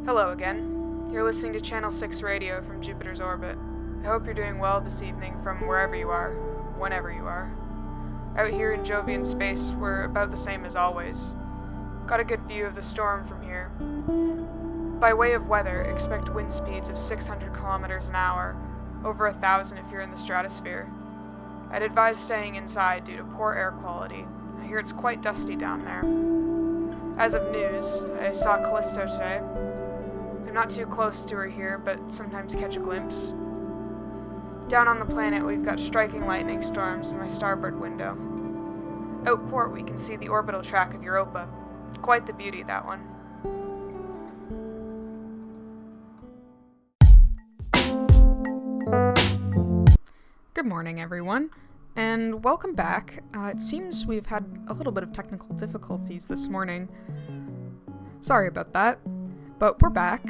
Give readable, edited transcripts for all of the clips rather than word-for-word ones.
Hello again. You're listening to Channel 6 Radio from Jupiter's orbit. I hope you're doing well this evening from wherever you are, whenever you are. Out here in Jovian space, we're about the same as always. Got a good view of the storm from here. By way of weather, expect wind speeds of 600 kilometers an hour, over 1,000 if you're in the stratosphere. I'd advise staying inside due to poor air quality. I hear it's quite dusty down there. As of news, I saw Callisto today. I'm not too close to her here, but sometimes catch a glimpse. Down on the planet, we've got striking lightning storms in my starboard window. Out port, we can see the orbital track of Europa. Quite the beauty, that one. Good morning, everyone, and welcome back. It seems we've had a little bit of technical difficulties this morning. Sorry about that, but we're back,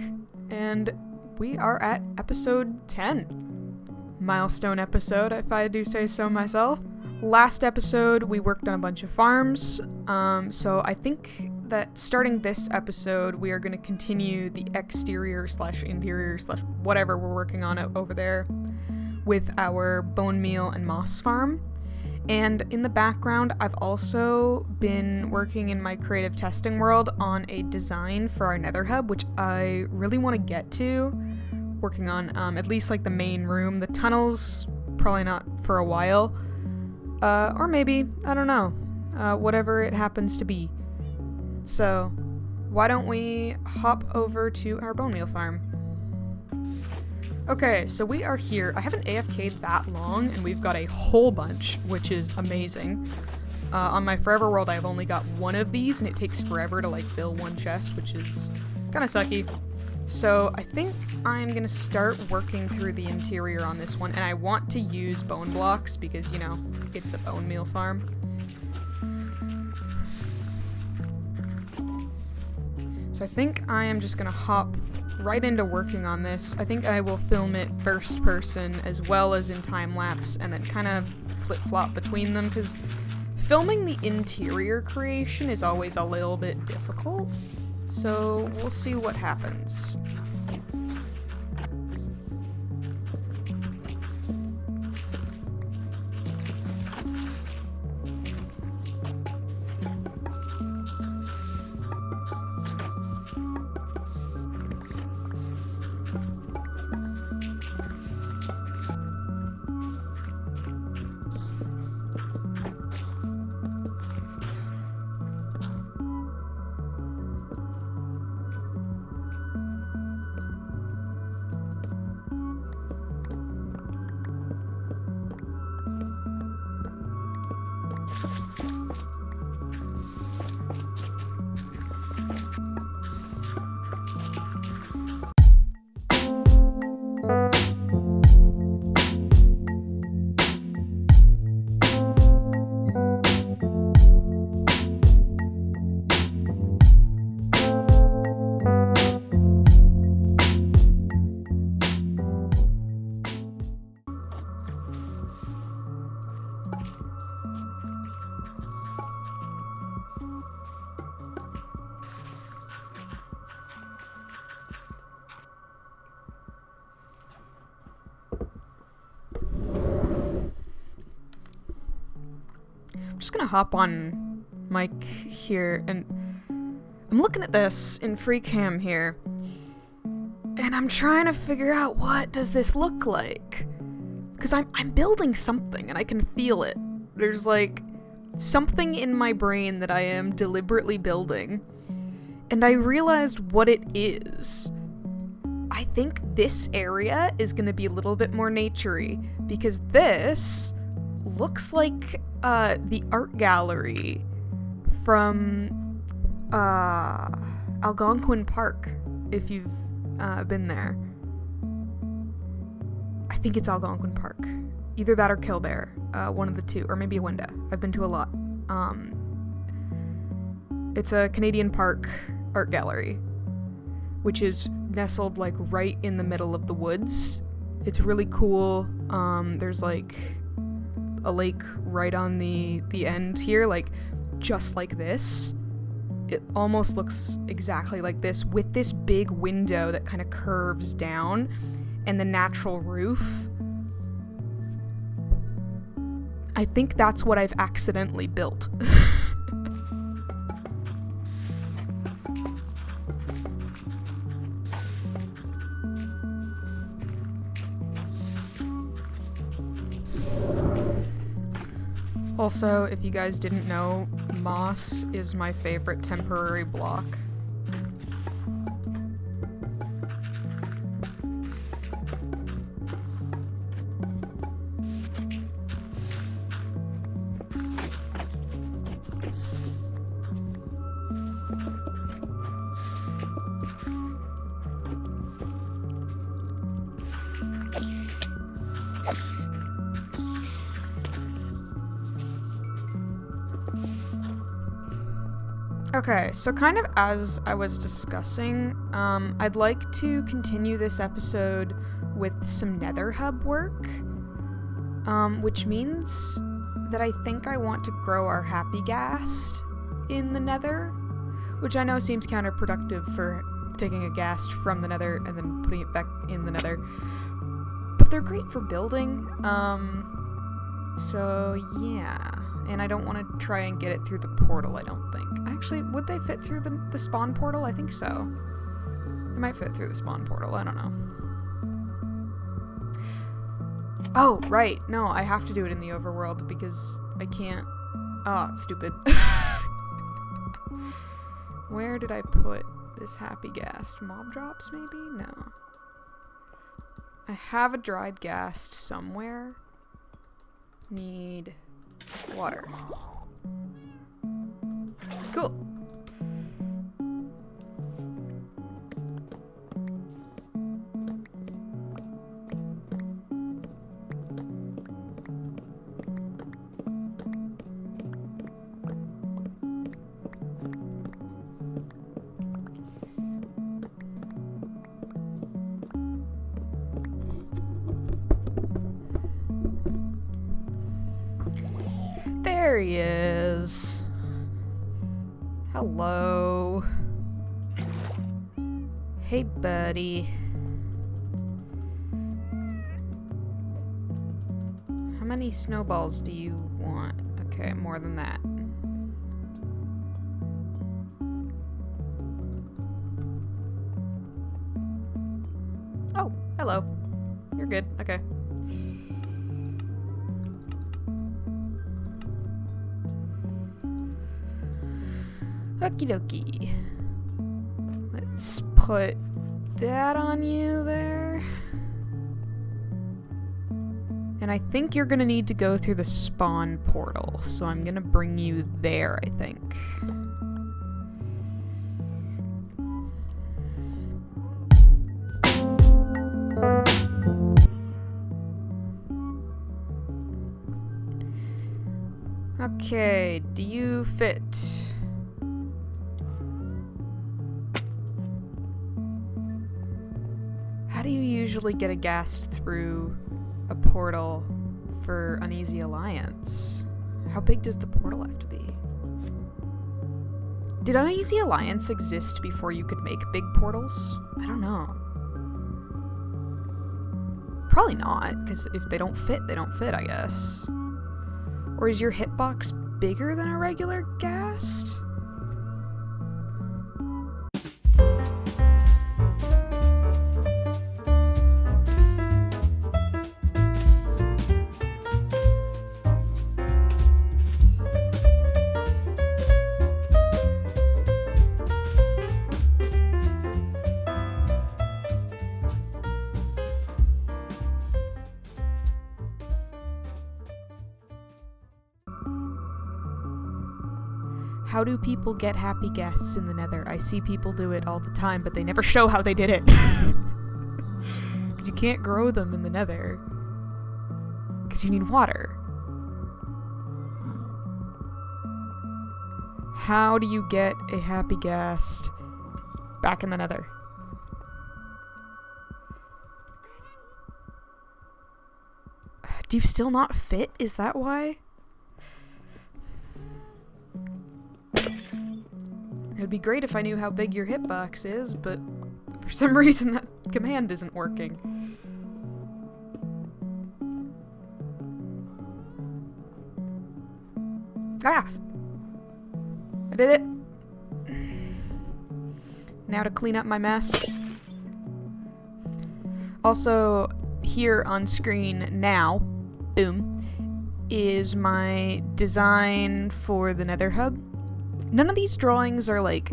and we are at episode 10. Milestone episode, if I do say so myself. Last episode, we worked on a bunch of farms, so I think that starting this episode, we are going to continue the exterior/interior/whatever we're working on over there with our bone meal and moss farm. And in the background, I've also been working in my creative testing world on a design for our nether hub, which I really want to get to. Working on at least like the main room. The tunnels, probably not for a while. Or maybe, I don't know. Whatever it happens to be. So, why don't we hop over to our bone meal farm? Okay, so we are here. I haven't AFK'd that long, and we've got a whole bunch, which is amazing. On my Forever World, I've only got one of these, and it takes forever to, like, fill one chest, which is kind of sucky. So I think I'm going to start working through the interior on this one, and I want to use bone blocks because, you know, it's a bone meal farm. So I think I am just going to hop right into working on this. I think I will film it first person as well as in time lapse and then kind of flip-flop between them because filming the interior creation is always a little bit difficult. So we'll see what happens. I'm just gonna hop on mic here, and I'm looking at this in free cam here, and I'm trying to figure out what does this look like, because I'm building something and I can feel it. There's like something in my brain that I am deliberately building, and I realized what it is. I think this area is gonna be a little bit more naturey, because this looks like the art gallery from Algonquin Park, if you've been there. I think it's Algonquin Park. Either that or Kildare, one of the two, or maybe Awenda. I've been to a lot. It's a Canadian park art gallery, which is nestled like right in the middle of the woods. It's really cool. There's like a lake right on the end here, like just like this. it almost looks exactly like this, with this big window that kind of curves down and the natural roof. I think that's what I've accidentally built. Also, if you guys didn't know, moss is my favorite temporary block. Okay, so kind of as I was discussing, I'd like to continue this episode with some Nether hub work, which means that I think I want to grow our happy ghast in the Nether, which I know seems counterproductive for taking a ghast from the Nether and then putting it back in the Nether, but they're great for building, so yeah. And I don't want to try and get it through the portal, I don't think. Actually, would they fit through the spawn portal? I think so. They might fit through the spawn portal, I don't know. Oh, right. No, I have to do it in the overworld because I can't... Oh, it's stupid. Where did I put this happy ghast? Mob drops, maybe? No. I have a dried ghast somewhere. Need... water. Cool. There he is. Hello. Hey, buddy. How many snowballs do you want? Okay, more than that. Oh, hello. You're good. Okay. Okie dokie. Let's put that on you there. And I think you're gonna need to go through the spawn portal, so I'm gonna bring you there, I think. Okay, do you fit? How do you usually get a ghast through a portal for Uneasy Alliance? How big does the portal have to be? Did Uneasy Alliance exist before you could make big portals? I don't know. Probably not, because if they don't fit, they don't fit, I guess. Or is your hitbox bigger than a regular ghast? How do people get happy ghasts in the Nether? I see people do it all the time, but they never show how they did it. Because you can't grow them in the Nether. Because you need water. How do you get a happy ghast back in the Nether? Do you still not fit? Is that why? It would be great if I knew how big your hitbox is, but for some reason that command isn't working. Ah! I did it! Now to clean up my mess. Also, here on screen now, boom, is my design for the Nether Hub. None of these drawings are like,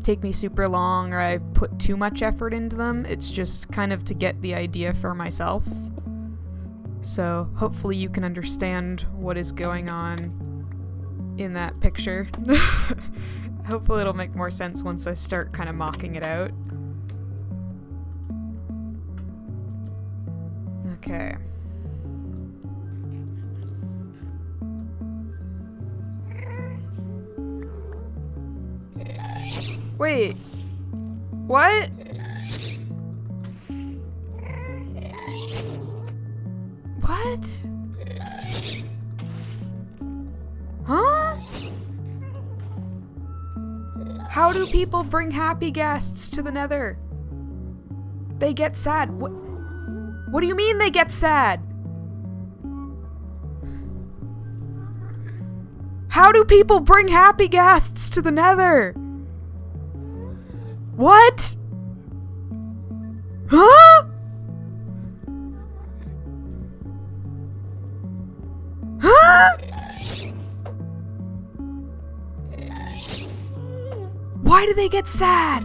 take me super long or I put too much effort into them. It's just kind of to get the idea for myself. So hopefully you can understand what is going on in that picture. Hopefully it'll make more sense once I start kind of mocking it out. Okay. Wait. What? What? Huh? How do people bring happy guests to the Nether? They get sad. What do you mean they get sad? How do people bring happy guests to the Nether? What? Huh? Huh? Why do they get sad?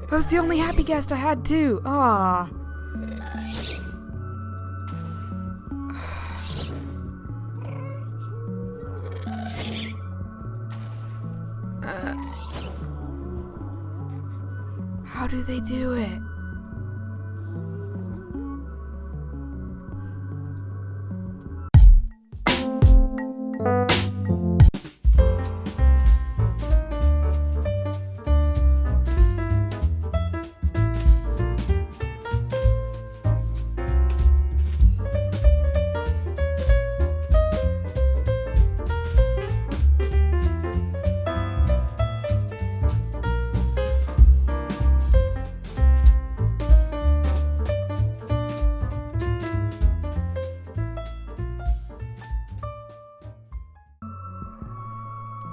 That was the only happy guest I had too. Ah. How do they do it?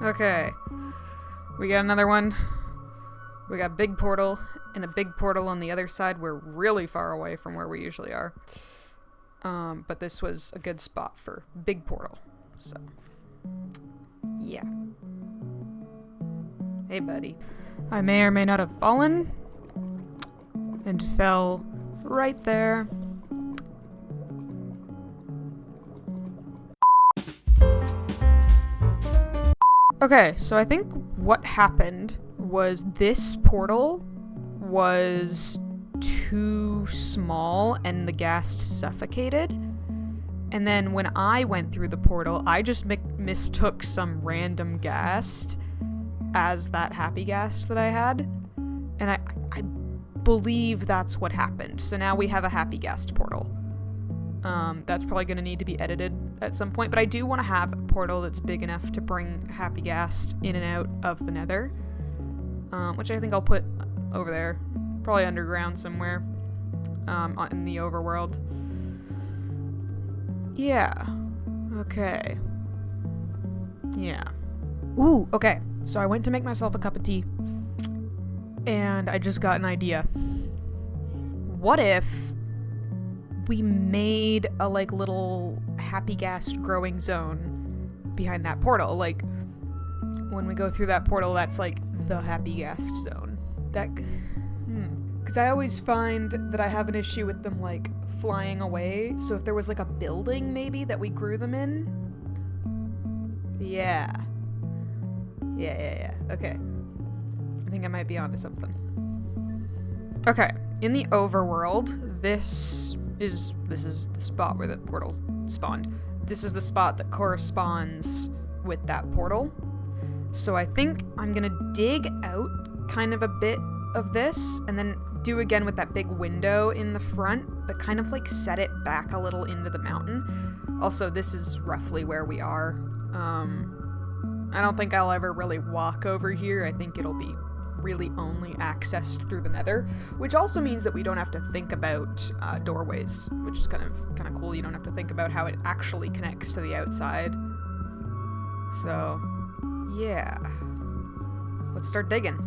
Okay, we got another one. We got a big portal and a big portal on the other side. We're really far away from where we usually are. But this was a good spot for big portal. So, yeah. Hey, buddy. I may or may not have fallen and fell right there. Okay, so I think what happened was this portal was too small and the ghast suffocated. And then when I went through the portal, I just mistook some random ghast as that happy ghast that I had. And I believe that's what happened. So now we have a happy ghast portal. That's probably going to need to be edited at some point, but I do want to have a portal that's big enough to bring happy ghast in and out of the Nether, which I think I'll put over there, probably underground somewhere, in the overworld. Yeah. Okay. Yeah. Ooh, okay. So I went to make myself a cup of tea, and I just got an idea. What if we made a, like, little happy ghast growing zone behind that portal? Like, when we go through that portal, that's, like, the happy ghast zone. Because I always find that I have an issue with them, like, flying away. So if there was, like, a building, maybe, that we grew them in? Yeah. Yeah. Okay. I think I might be onto something. Okay. In the overworld, this is the spot where the portal spawned. This is the spot that corresponds with that portal. So I think I'm gonna dig out kind of a bit of this and then do again with that big window in the front, but kind of like set it back a little into the mountain. Also, this is roughly where we are. I don't think I'll ever really walk over here. I think it'll be really only accessed through the nether, which also means that we don't have to think about doorways, which is kind of cool. You don't have to think about how it actually connects to the outside. So, yeah. Let's start digging.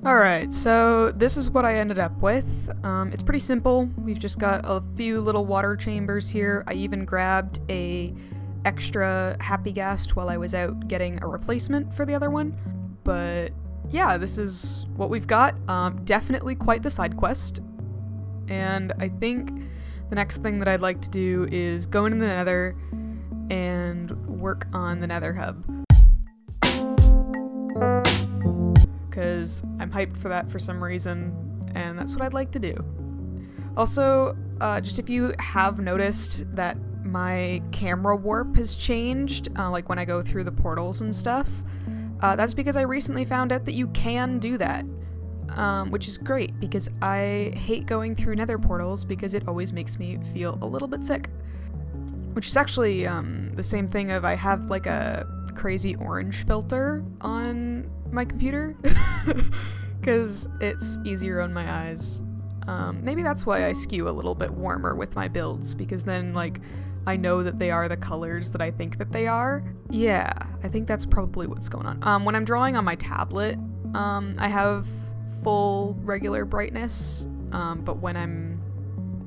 Alright, so this is what I ended up with. It's pretty simple. We've just got a few little water chambers here. I even grabbed a extra happy ghast while I was out getting a replacement for the other one. But yeah, this is what we've got. Definitely quite the side quest. And I think the next thing that I'd like to do is go into the nether and work on the nether hub. Because I'm hyped for that for some reason, and that's what I'd like to do. Also, just if you have noticed that my camera warp has changed, like when I go through the portals and stuff, that's because I recently found out that you can do that, which is great, because I hate going through nether portals because it always makes me feel a little bit sick. Which is actually the same thing of I have like a crazy orange filter on my computer because it's easier on my eyes. Maybe that's why I skew a little bit warmer with my builds, because then like I know that they are the colors that I think that they are. Yeah, I think that's probably what's going on. When I'm drawing on my tablet, I have full regular brightness, but when I'm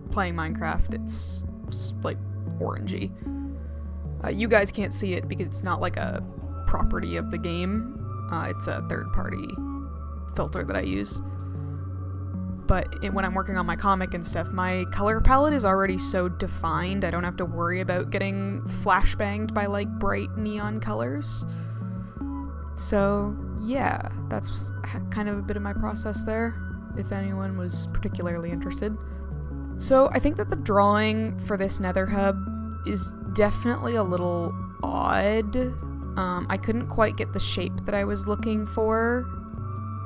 playing Minecraft, it's like orangey. You guys can't see it because it's not like a property of the game. It's a third-party filter that I use. But when I'm working on my comic and stuff, my color palette is already so defined, I don't have to worry about getting flashbanged by like bright neon colors. So yeah, that's kind of a bit of my process there, if anyone was particularly interested. So I think that the drawing for this nether hub is definitely a little odd. I couldn't quite get the shape that I was looking for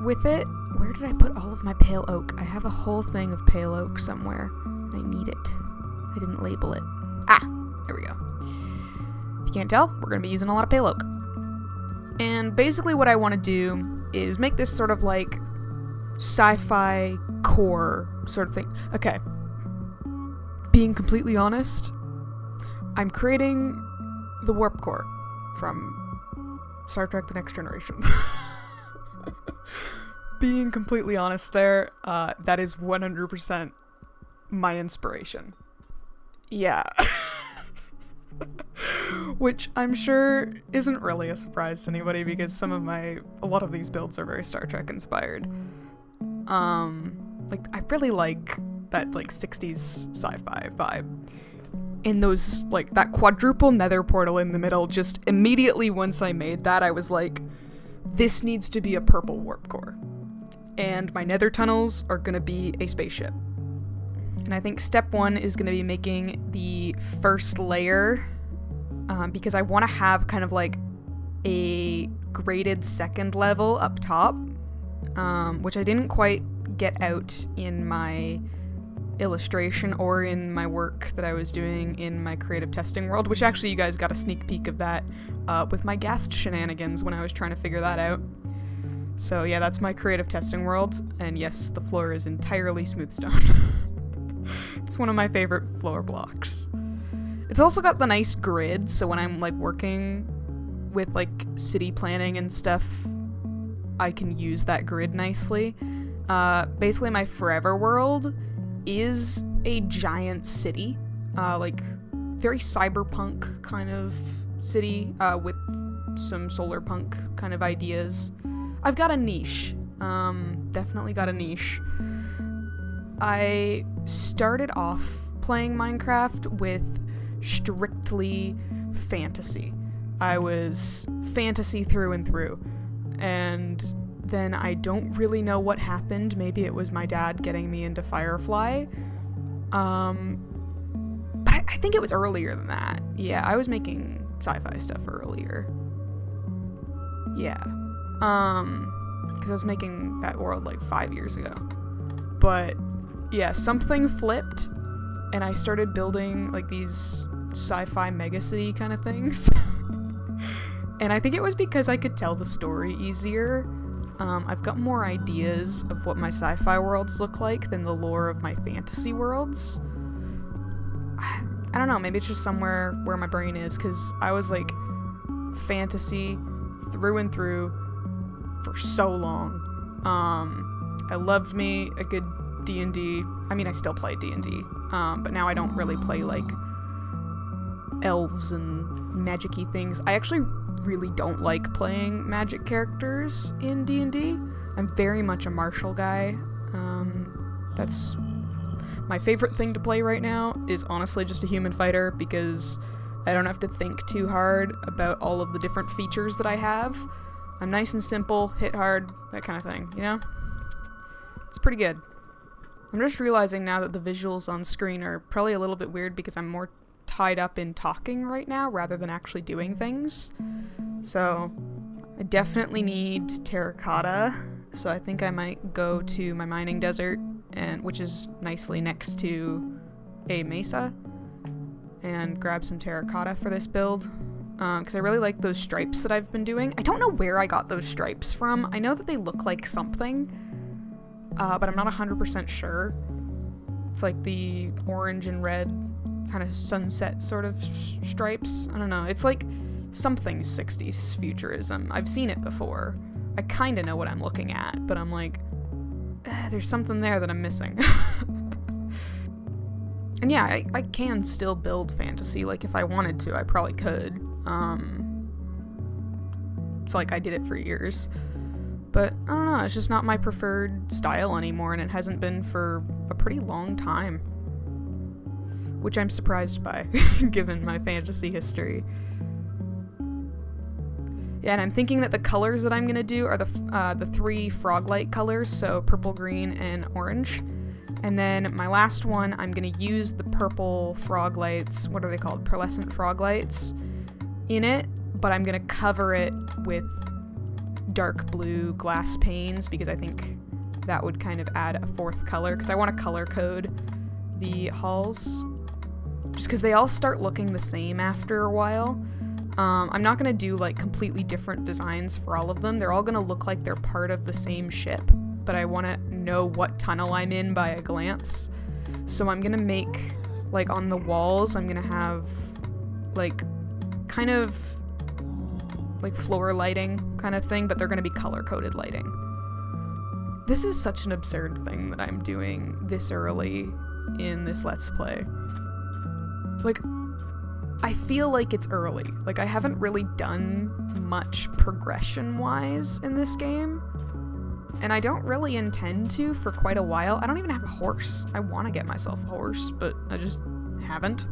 with it. Where did I put all of my pale oak? I have a whole thing of pale oak somewhere. I need it. I didn't label it. Ah, there we go. If you can't tell, we're going to be using a lot of pale oak. And basically what I want to do is make this sort of like sci-fi core sort of thing. Okay. Being completely honest, I'm creating the warp core from Star Trek The Next Generation. Being completely honest there, that is 100% my inspiration. Yeah. Which I'm sure isn't really a surprise to anybody because a lot of these builds are very Star Trek inspired. Like, I really like that, like, 60s sci-fi vibe. And those, like, that quadruple nether portal in the middle, just immediately once I made that, I was like, this needs to be a purple warp core. And my nether tunnels are gonna be a spaceship. And I think step one is gonna be making the first layer, because I want to have kind of like a graded second level up top, which I didn't quite get out in my illustration or in my work that I was doing in my creative testing world, which actually you guys got a sneak peek of that with my ghast shenanigans when I was trying to figure that out. So yeah, that's my creative testing world, and yes, the floor is entirely smooth stone. It's one of my favorite floor blocks. It's also got the nice grid, so when I'm like working with like city planning and stuff, I can use that grid nicely. Basically my forever world is a giant city, like very cyberpunk kind of city, with some solar punk kind of ideas. I've got a niche, definitely got a niche. I started off playing Minecraft with strictly fantasy. I was fantasy through and through, and then I don't really know what happened. Maybe it was my dad getting me into Firefly, but I think it was earlier than that. Yeah, I was making sci-fi stuff earlier. Yeah, because I was making that world like 5 years ago. But yeah, something flipped, and I started building like these sci-fi megacity kind of things. And I think it was because I could tell the story easier. I've got more ideas of what my sci-fi worlds look like than the lore of my fantasy worlds. I don't know, maybe it's just somewhere where my brain is, because I was like fantasy through and through for so long. I loved me a good D&D. I mean, I still play D&D, but now I don't really play like elves and magic-y things. I actually really don't like playing magic characters in D&D. I'm very much a martial guy. That's my favorite thing to play right now is honestly just a human fighter, because I don't have to think too hard about all of the different features that I have. I'm nice and simple, hit hard, that kind of thing, you know? It's pretty good. I'm just realizing now that the visuals on screen are probably a little bit weird because I'm more tied up in talking right now rather than actually doing things. So I definitely need terracotta, so I think I might go to my mining desert, and which is nicely next to a mesa, and grab some terracotta for this build, because I really like those stripes that I've been doing. I don't know where I got those stripes from. I know that they look like something, but I'm not 100% sure. It's like the orange and red kind of sunset sort of stripes. I don't know. It's like something 60s futurism. I've seen it before. I kind of know what I'm looking at, but I'm like, there's something there that I'm missing. And yeah, I can still build fantasy. Like, if I wanted to, I probably could. It's like I did it for years. But I don't know, it's just not my preferred style anymore, and it hasn't been for a pretty long time. Which I'm surprised by, given my fantasy history. Yeah, and I'm thinking that the colors that I'm gonna do are the three frog-light colors, so purple, green, and orange. And then my last one, I'm gonna use the purple frog lights, what are they called? Pearlescent frog lights in it, but I'm gonna cover it with dark blue glass panes, because I think that would kind of add a fourth color, because I want to color code the halls, just because they all start looking the same after a while. I'm not gonna do like completely different designs for all of them. They're all gonna look like they're part of the same ship, but I want to know what tunnel I'm in by a glance. So I'm gonna make, like, on the walls, I'm gonna have like kind of like floor lighting kind of thing, but they're gonna be color-coded lighting. This is such an absurd thing that I'm doing this early in this Let's Play. Like, I feel like it's early. Like, I haven't really done much progression-wise in this game, and I don't really intend to for quite a while. I don't even have a horse. I want to get myself a horse, but I just haven't.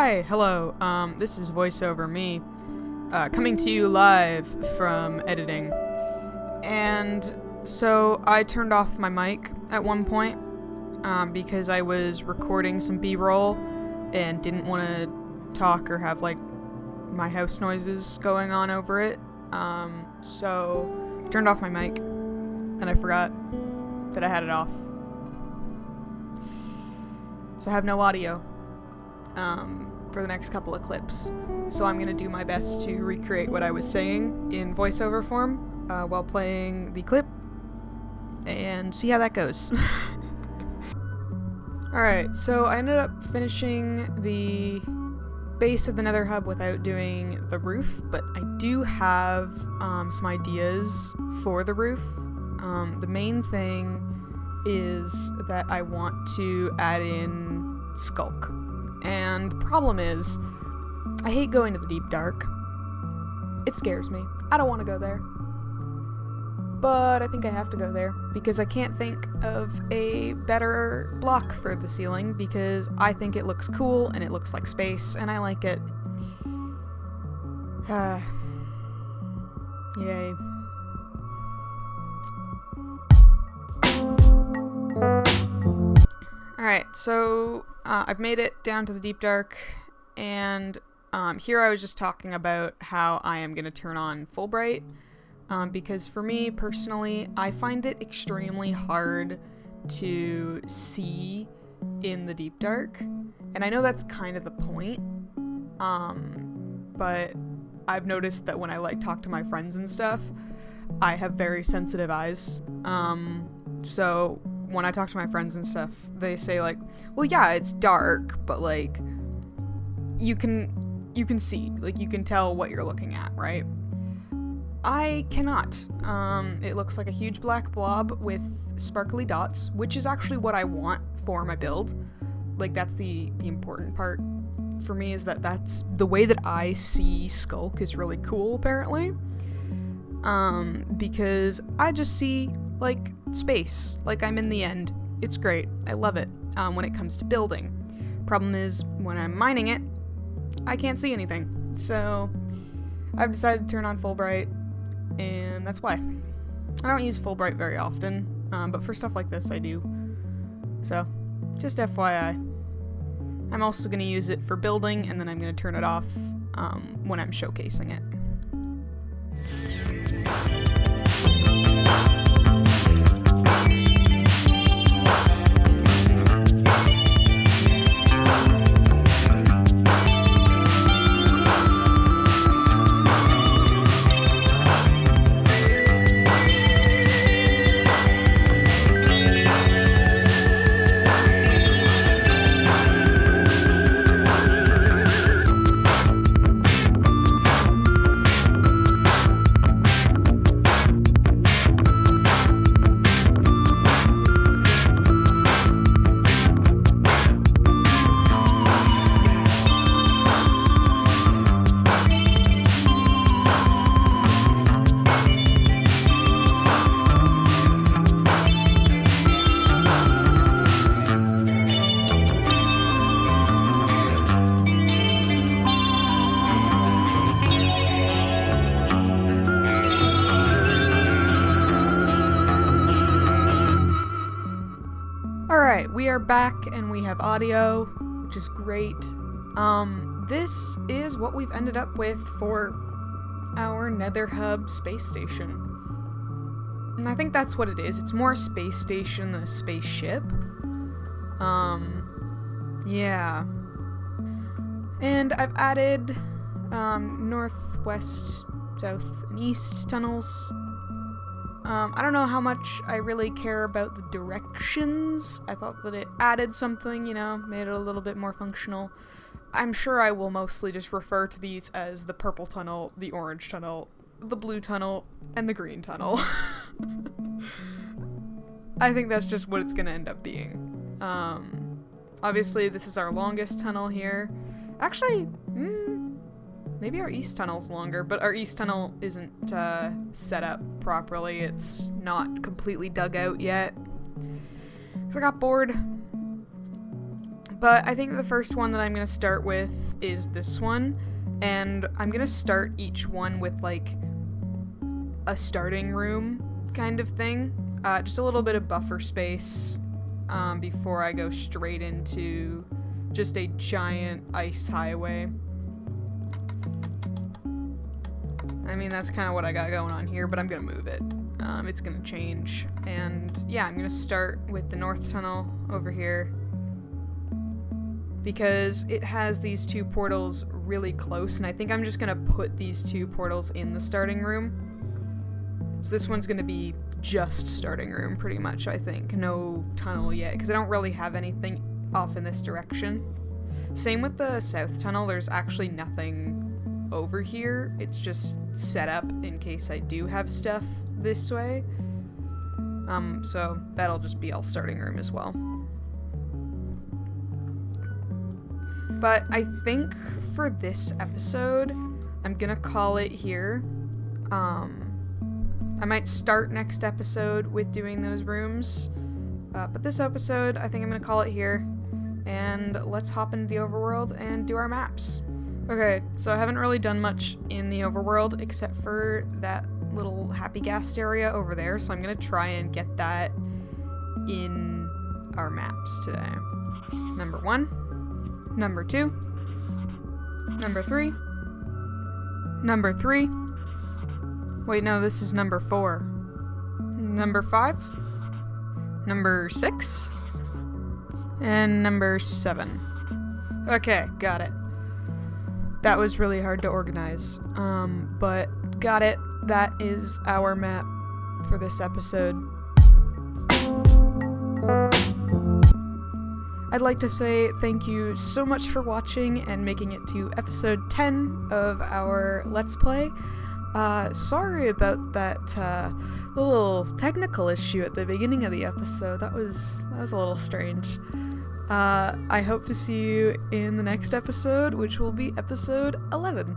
Hi, hello. This is voiceover me, coming to you live from editing. And so I turned off my mic at one point, because I was recording some B-roll and didn't want to talk or have, like, my house noises going on over it. So I turned off my mic, and I forgot that I had it off. So I have no audio for the next couple of clips. So I'm going to do my best to recreate what I was saying in voiceover form while playing the clip and see how that goes. Alright, so I ended up finishing the base of the Nether Hub without doing the roof, but I do have some ideas for the roof. The main thing is that I want to add in Skulk. And the problem is, I hate going to the deep dark. It scares me. I don't want to go there. But I think I have to go there, because I can't think of a better block for the ceiling, because I think it looks cool, and it looks like space, and I like it. Yay. Alright, so I've made it down to the deep dark, and here I was just talking about how I am going to turn on full bright, because for me personally, I find it extremely hard to see in the deep dark, and I know that's kind of the point, but I've noticed that when I talk to my friends and stuff, I have very sensitive eyes, so when I talk to my friends and stuff, they say well, yeah, it's dark, but you can see, you can tell what you're looking at, right? I cannot. It looks like a huge black blob with sparkly dots, which is actually what I want for my build. That's the important part for me, is that's the way that I see Skulk is really cool, apparently. Because I just see space, I'm in the end. It's great. I love it when it comes to building. Problem is, when I'm mining it, I can't see anything. So I've decided to turn on full bright, and that's why. I don't use full bright very often, but for stuff like this I do. So, just FYI. I'm also going to use it for building, and then I'm going to turn it off when I'm showcasing it. Alright, we are back and we have audio, which is great. This is what we've ended up with for our Nether Hub space station. And I think that's what it is. It's more a space station than a spaceship. Yeah. And I've added, north, west, south, and east tunnels. I don't know how much I really care about the directions. I thought that it added something, made it a little bit more functional. I'm sure I will mostly just refer to these as the purple tunnel, the orange tunnel, the blue tunnel, and the green tunnel. I think that's just what it's gonna end up being. Obviously, this is our longest tunnel here. Actually, maybe our east tunnel's longer, but our east tunnel isn't set up properly. It's not completely dug out yet. 'Cause I got bored. But I think the first one that I'm going to start with is this one, and I'm going to start each one with like a starting room kind of thing, just a little bit of buffer space before I go straight into just a giant ice highway. I mean, that's kind of what I got going on here, but I'm going to move it. It's going to change. And yeah, I'm going to start with the north tunnel over here, because it has these two portals really close, and I think I'm just going to put these two portals in the starting room. So this one's going to be just starting room, pretty much, I think. No tunnel yet, because I don't really have anything off in this direction. Same with the south tunnel, there's actually nothing over here. It's just set up in case I do have stuff this way. So that'll just be all starting room as well. But I think for this episode, I'm gonna call it here. I might start next episode with doing those rooms. But this episode, I think I'm gonna call it here. And let's hop into the overworld and do our maps. Okay, so I haven't really done much in the overworld except for that little happy gas area over there, so I'm gonna try and get that in our maps today. Number 1, number 2, number 3, number 3. Wait, no, this is number 4. Number 5, number 6, and number 7. Okay, got it. That was really hard to organize, but got it. That is our map for this episode. I'd like to say thank you so much for watching and making it to episode 10 of our Let's Play. Sorry about that little technical issue at the beginning of the episode. That was a little strange. I hope to see you in the next episode, which will be episode 11.